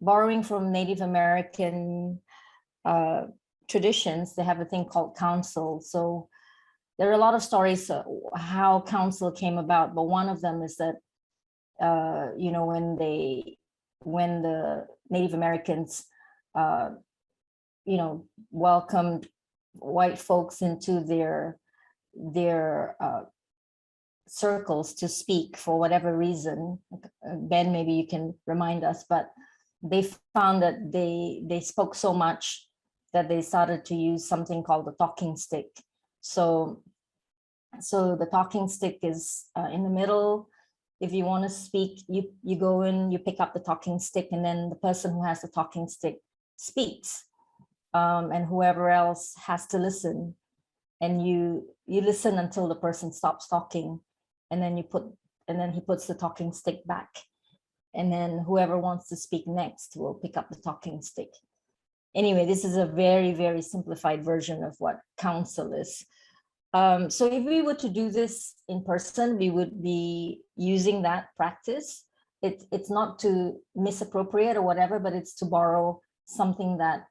Borrowing from Native American traditions, they have a thing called council. So there are a lot of stories how council came about, but one of them is that you know, when the Native Americans you know, welcomed white folks into their circles to speak for whatever reason. Ben, maybe you can remind us, but they found that they spoke so much that they started to use something called the talking stick. So the talking stick is in the middle. If you want to speak, you go in, you pick up the talking stick, and then the person who has the talking stick speaks, and whoever else has to listen. And you listen until the person stops talking, and then he puts the talking stick back. And then whoever wants to speak next will pick up the talking stick. Anyway, this is a very, very simplified version of what council is. So if we were to do this in person, we would be using that practice. It's not to misappropriate or whatever, but it's to borrow something that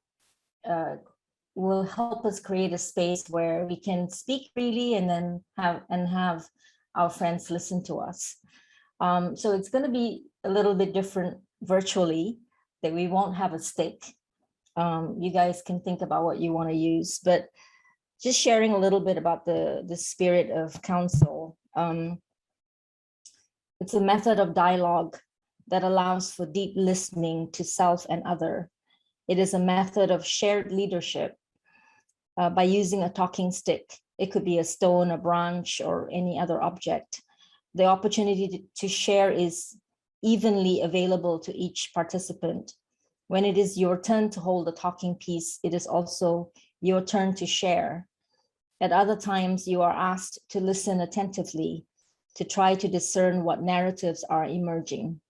will help us create a space where we can speak freely and then have our friends listen to us. So it's going to be a little bit different virtually, that we won't have a stick. You guys can think about what you want to use, but just sharing a little bit about the spirit of council. It's a method of dialogue that allows for deep listening to self and other. It is a method of shared leadership by using a talking stick. It could be a stone, a branch, or any other object. The opportunity to share is evenly available to each participant. When it is your turn to hold a talking piece, it is also your turn to share. At other times, you are asked to listen attentively, to try to discern what narratives are emerging.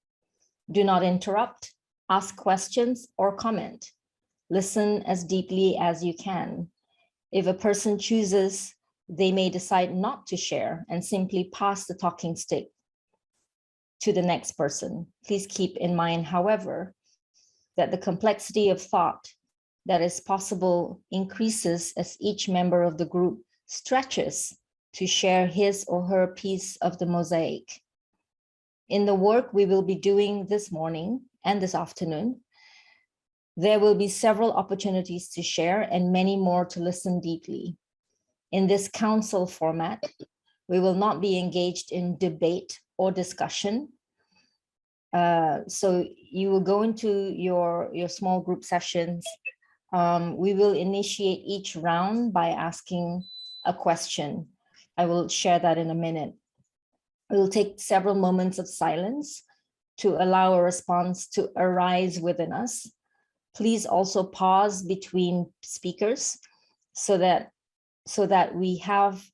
Do not interrupt, ask questions, or comment. Listen as deeply as you can. If a person chooses, they may decide not to share and simply pass the talking stick to the next person. Please keep in mind, however, that the complexity of thought that is possible increases as each member of the group stretches to share his or her piece of the mosaic. In the work we will be doing this morning and this afternoon, there will be several opportunities to share and many more to listen deeply. In this council format, we will not be engaged in debate or discussion. So you will go into your small group sessions. We will initiate each round by asking a question. I will share that in a minute. We will take several moments of silence to allow a response to arise within us. Please also pause between speakers so that we have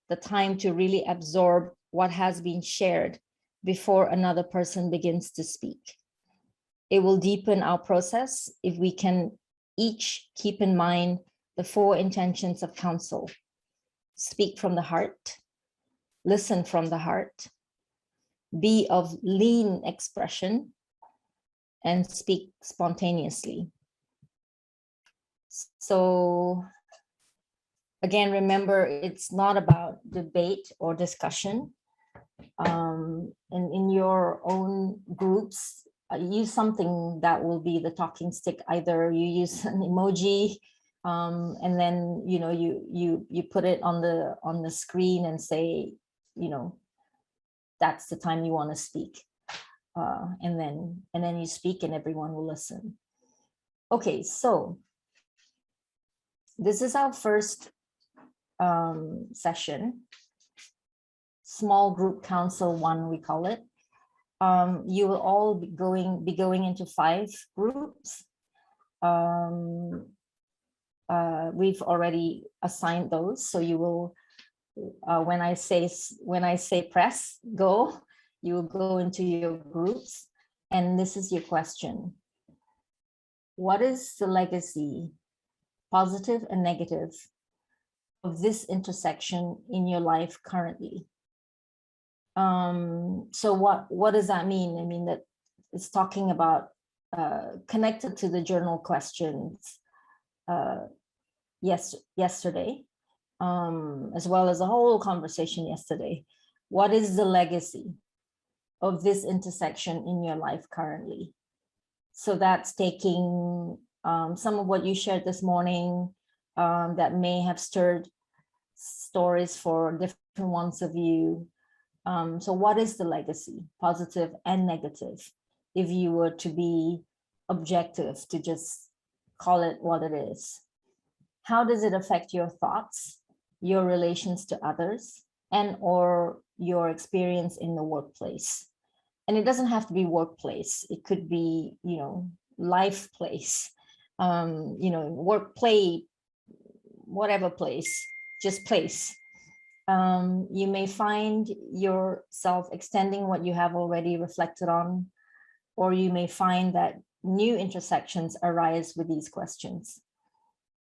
the time to really absorb what has been shared before another person begins to speak. It will deepen our process if we can each keep in mind the 4 intentions of counsel. Speak from the heart, listen from the heart, be of lean expression, and speak spontaneously. So again, remember, it's not about debate or discussion. And in your own groups, use something that will be the talking stick. Either you use an emoji, and then you put it on the screen and say, that's the time you want to speak, and then you speak and everyone will listen. Okay, so this is our first session. Small group council 1, we call it. You will all be going into 5 groups. We've already assigned those, so you will when I say press go, you will go into your groups, and this is your question. What is the legacy, positive and negative, of this intersection in your life currently? So what does that mean? I mean that it's talking about connected to the journal questions yesterday, as well as the whole conversation yesterday. What is the legacy of this intersection in your life currently? So that's taking some of what you shared this morning that may have stirred stories for different ones of you. So what is the legacy, positive and negative, if you were to be objective, to just call it what it is? How does it affect your thoughts, your relations to others, and or your experience in the workplace? And it doesn't have to be workplace. It could be, life place, work, play, whatever place, just place. You may find yourself extending what you have already reflected on, or you may find that new intersections arise with these questions.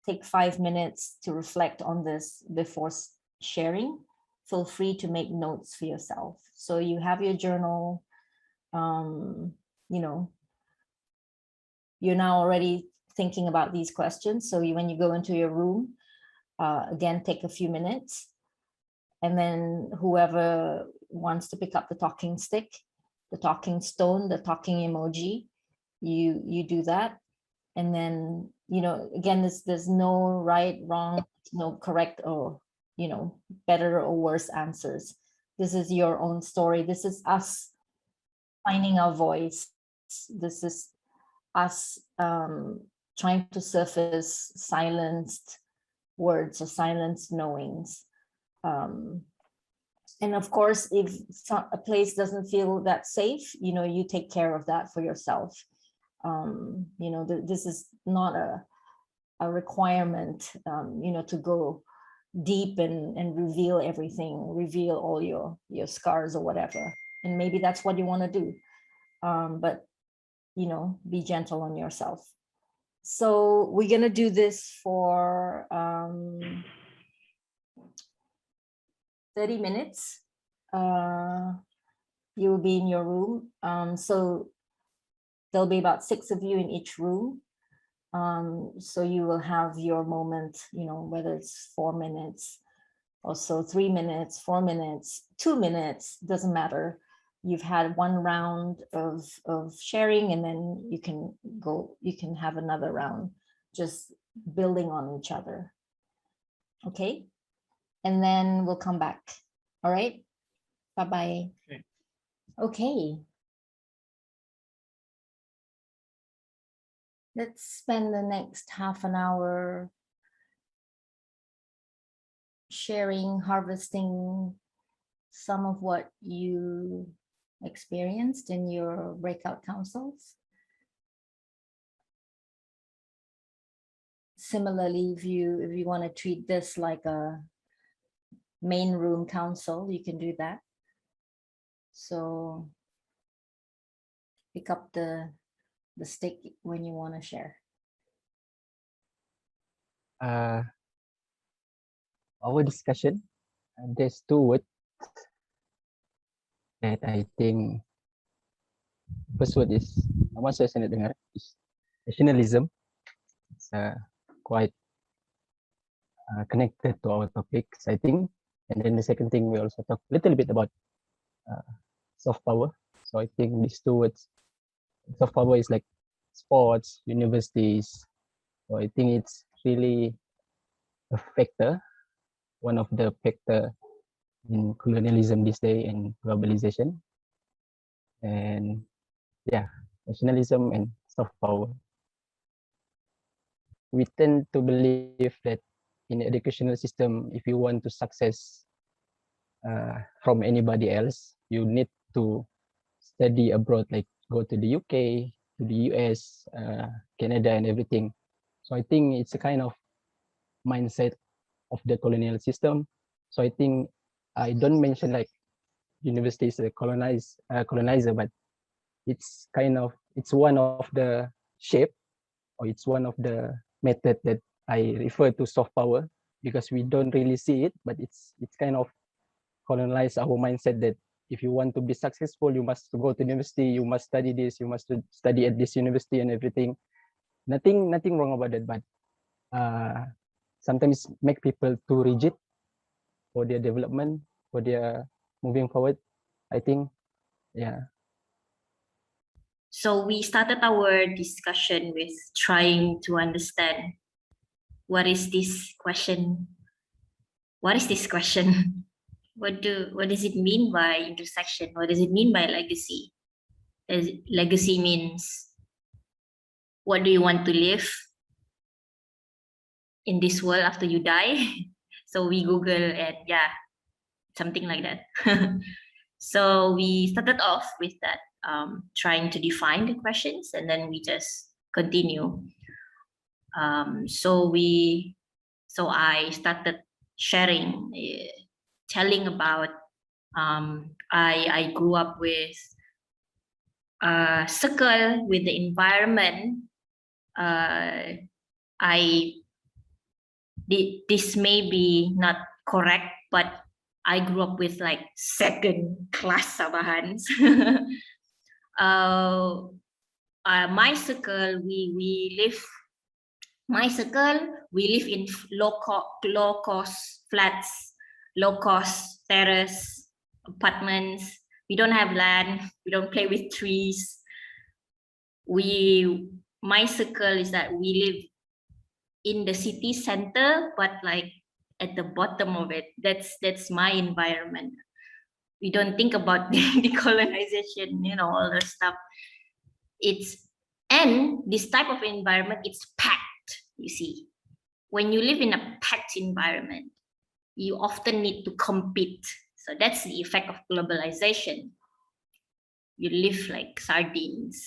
Take 5 minutes to reflect on this before sharing. Feel free to make notes for yourself. So you have your journal, you're now already thinking about these questions. So when you go into your room, again, take a few minutes. And then whoever wants to pick up the talking stick, the talking stone, the talking emoji, you do that. And then, again, there's no right, wrong, no correct or, better or worse answers. This is your own story. This is us finding our voice. This is us trying to surface silenced words or silenced knowings. And of course, if a place doesn't feel that safe, you take care of that for yourself. This is not a requirement, to go deep and reveal everything, reveal all your scars or whatever. And maybe that's what you want to do. But, be gentle on yourself. So we're going to do this for 30 minutes. You'll be in your room. So there'll be about 6 of you in each room. So you will have your moment, whether it's 4 minutes or so, 3 minutes, 4 minutes, 2 minutes, doesn't matter. You've had one round of sharing, and then you can have another round, just building on each other. Okay. And then we'll come back. All right. Bye-bye. Okay. Let's spend the next half an hour sharing, harvesting some of what you experienced in your breakout councils. Similarly, if you want to treat this like a main room council, you can do that. So pick up the stick when you want to share. Our discussion, there's 2 words that I think. First word is, once saya dengar, is nationalism. It's quite connected to our topics, I think. And then the second thing, we also talk a little bit about soft power. So I think these 2 words, soft power is like sports, universities. So I think it's really a factor, one of the factor in colonialism this day and globalization. And yeah, nationalism and soft power. We tend to believe that in the educational system, if you want to success from anybody else, you need to study abroad, like go to the UK, to the US, Canada, and everything. So I think it's a kind of mindset of the colonial system. So I think I don't mention like university is a colonizer, but it's one of the shape, or it's one of the method that I refer to soft power, because we don't really see it, but it's kind of colonize our mindset that if you want to be successful, you must go to university, you must study this, you must study at this university and everything. Nothing wrong about that, but sometimes make people too rigid for their development, for their moving forward, I think. Yeah. So we started our discussion with trying to understand what is this question? What is this question? What does it mean by intersection? What does it mean by legacy? Legacy means, what do you want to live in this world after you die? So we Google, and yeah, something like that. So we started off with that, trying to define the questions, and then we just continue. So I started sharing, telling about, I grew up with a circle with the environment. This may be not correct, but I grew up with like second class Sabahans. My circle, we live in low cost flats, low cost terrace apartments. We don't have land. We don't play with trees. My circle is that we live in the city center, but like at the bottom of it. That's my environment. We don't think about decolonization, all the stuff. And this type of environment, it's packed, you see. When you live in a packed environment, you often need to compete. So that's the effect of globalization. You live like sardines.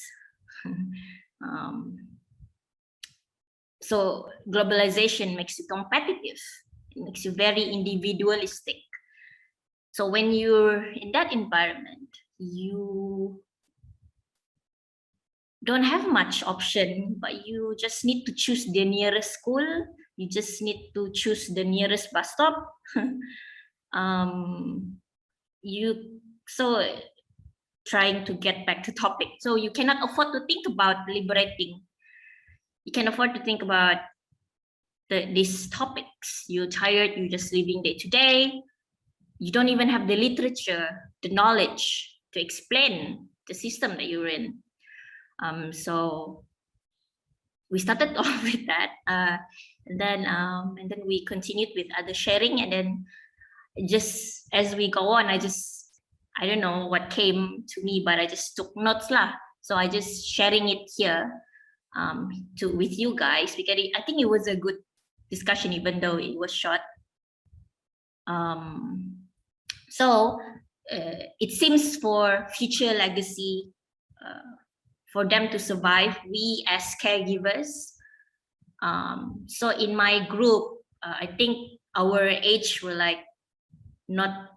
So globalization makes you competitive. It makes you very individualistic. So when you're in that environment, you don't have much option, but you just need to choose the nearest school. You just need to choose the nearest bus stop. Trying to get back to topic. So you cannot afford to think about liberating. You can afford to think about these topics. You're tired, you're just living day to day. You don't even have the literature, the knowledge to explain the system that you're in. So we started off with that, and then we continued with other sharing, and then just as we go on, I don't know what came to me, but I just took notes lah. So I just sharing it here with you guys, because I think it was a good discussion, even though it was short. So it seems for future legacy, for them to survive, we as caregivers. So in my group, I think our age were like not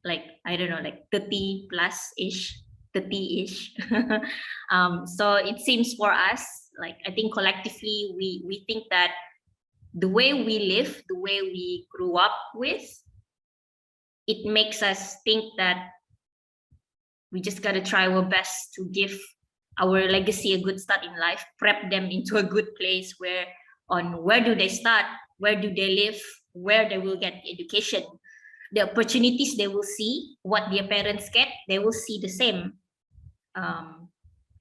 like, I don't know, like 30 plus ish, 30-ish. So it seems for us, like I think collectively we think that the way we live, the way we grew up with, it makes us think that we just gotta try our best to give our legacy a good start in life, prep them into a good place where do they start, where do they live, where they will get education, the opportunities they will see, what their parents get, they will see the same,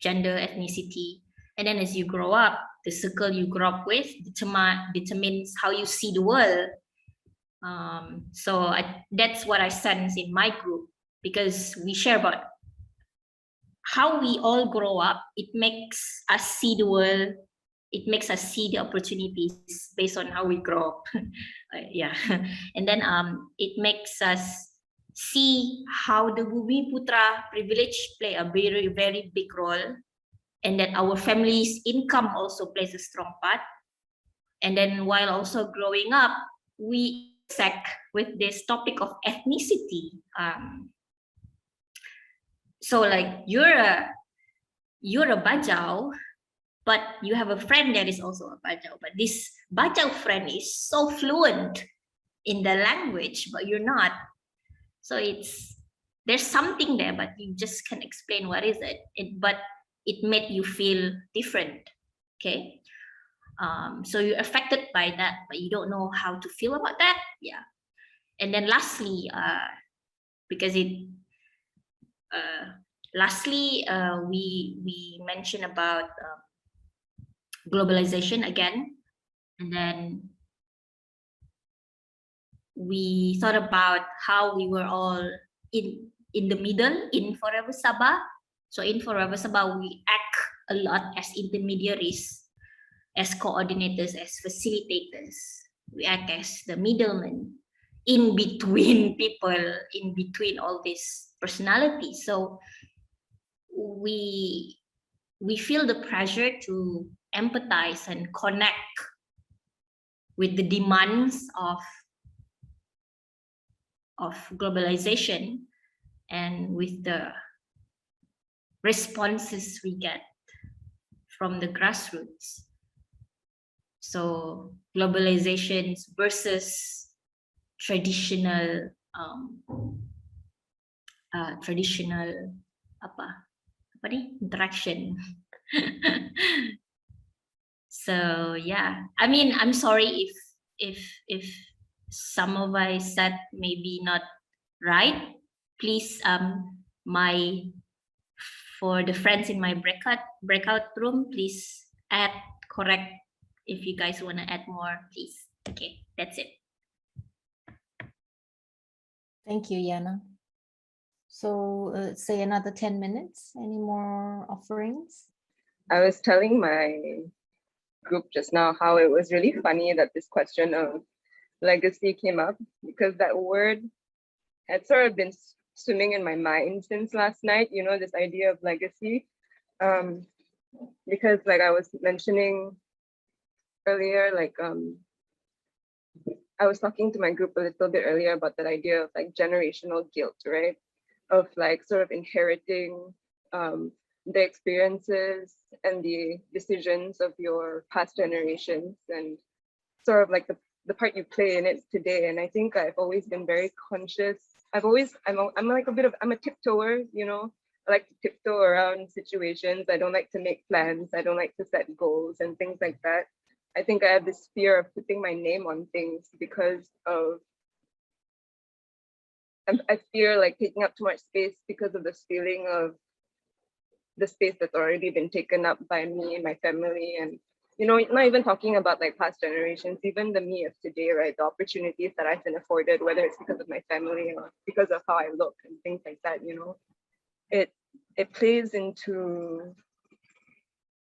gender, ethnicity. And then as you grow up, the circle you grow up with determines how you see the world. So that's what I sense in my group, because we share about how we all grow up. It makes us see the world. It makes us see the opportunities based on how we grow up. Yeah. And then it makes us see how the Bumi Putra privilege play a very, very big role, and that our family's income also plays a strong part. And then while also growing up, we intersect with this topic of ethnicity. So like you're a Bajau, but you have a friend that is also a Bajau, but this Bajau friend is so fluent in the language, but you're not. So there's something there, but you just can't explain what is it. But it made you feel different. Okay. So you're affected by that, but you don't know how to feel about that. Yeah. And then lastly, we mentioned about globalization again, and then we thought about how we were all in the middle in Forever Sabah. So in Forever Sabah, we act a lot as intermediaries, as coordinators, as facilitators. We act as the middlemen in between people, in between all these personalities. So we feel the pressure to empathize and connect with the demands of globalization and with the responses we get from the grassroots. So globalization versus traditional interaction. So yeah, I mean, I'm sorry if some of I said maybe not right. Please, for the friends in my breakout room, please correct if you guys want to add more, please. Okay, that's it. Thank you, Yana. So say another 10 minutes. Any more offerings? I was telling my group just now how it was really funny that this question of legacy came up, because that word had sort of been swimming in my mind since last night, you know, this idea of legacy. Because like I was mentioning earlier, like I was talking to my group a little bit earlier about that idea of like generational guilt, right? Of like sort of inheriting the experiences and the decisions of your past generations, and sort of like the part you play in it today. And I think I've always been very conscious. I'm a tiptoer, you know. I like to tiptoe around situations. I don't like to make plans. I don't like to set goals and things like that. I think I have this fear of putting my name on things because of, I fear like taking up too much space because of this feeling of the space that's already been taken up by me and my family. And, you know, not even talking about like past generations, even the me of today, right? The opportunities that I've been afforded, whether it's because of my family or because of how I look and things like that, you know, it plays into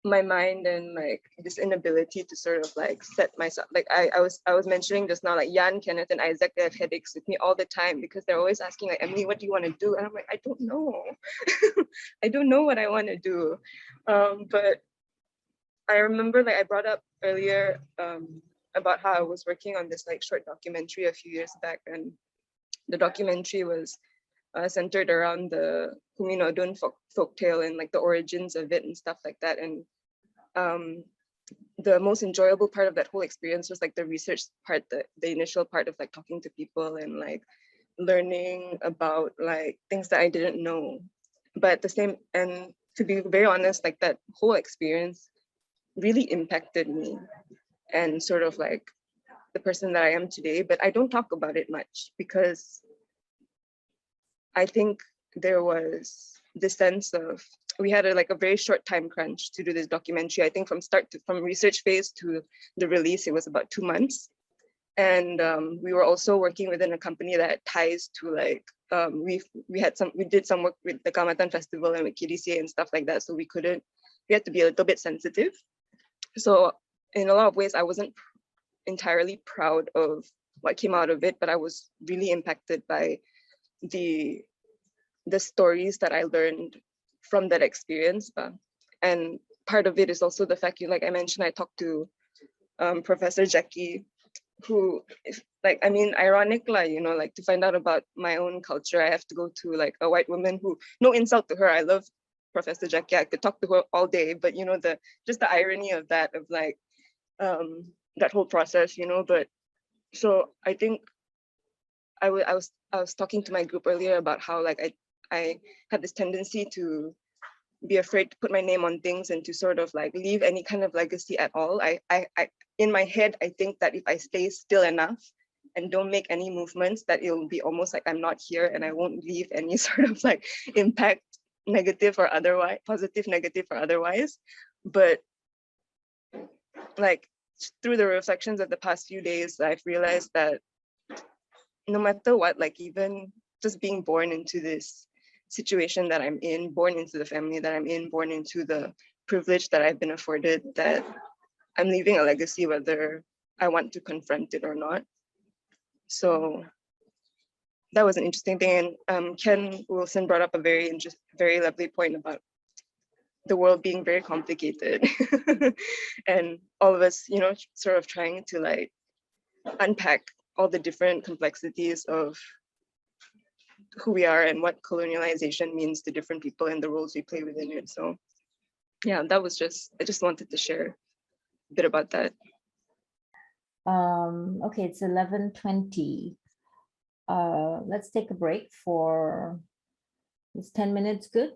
my mind, and like this inability to sort of like set myself, like I was mentioning just now, like Jan, Kenneth, and Isaac, they have headaches with me all the time because they're always asking like, Emily, what do you want to do? And I'm like, I don't know. I don't know what I want to do. But I remember like I brought up earlier about how I was working on this like short documentary a few years back, and the documentary was centered around the Kuminodun folktale and like the origins of it and stuff like that. And the most enjoyable part of that whole experience was like the research part, the initial part of like talking to people and like learning about like things that I didn't know. But at the same, and to be very honest, like that whole experience really impacted me and sort of like the person that I am today. But I don't talk about it much because I think there was this sense of, we had a very short time crunch to do this documentary. I think from research phase to the release, it was about 2 months. And we were also working within a company that had ties to like, we did some work with the Kaamatan Festival and with KDCA and stuff like that. So we had to be a little bit sensitive. So in a lot of ways, I wasn't entirely proud of what came out of it, but I was really impacted by the stories that I learned from that experience. And part of it is also the fact, like I mentioned, I talked to Professor Jackie who like, I mean, ironic, like, you know, like to find out about my own culture, I have to go to like a white woman who, no insult to her, I love Professor Jackie, I could talk to her all day, but you know, just the irony of that, of like that whole process, you know. But so I think I was talking to my group earlier about how like I had this tendency to be afraid to put my name on things and to sort of like leave any kind of legacy at all. I in my head, I think that if I stay still enough and don't make any movements, that it'll be almost like I'm not here and I won't leave any sort of like impact, negative or otherwise, positive, negative or otherwise. But like through the reflections of the past few days, I've realized that no matter what, like even just being born into this situation that I'm in, born into the family that I'm in, born into the privilege that I've been afforded, that I'm leaving a legacy whether I want to confront it or not. So that was an interesting thing. And Ken Wilson brought up a very lovely point about the world being very complicated and all of us, you know, sort of trying to like unpack all the different complexities of who we are and what colonialization means to different people and the roles we play within it. So yeah, that was I just wanted to share a bit about that. Okay, it's 11:20. Let's take a break for, is 10 minutes good?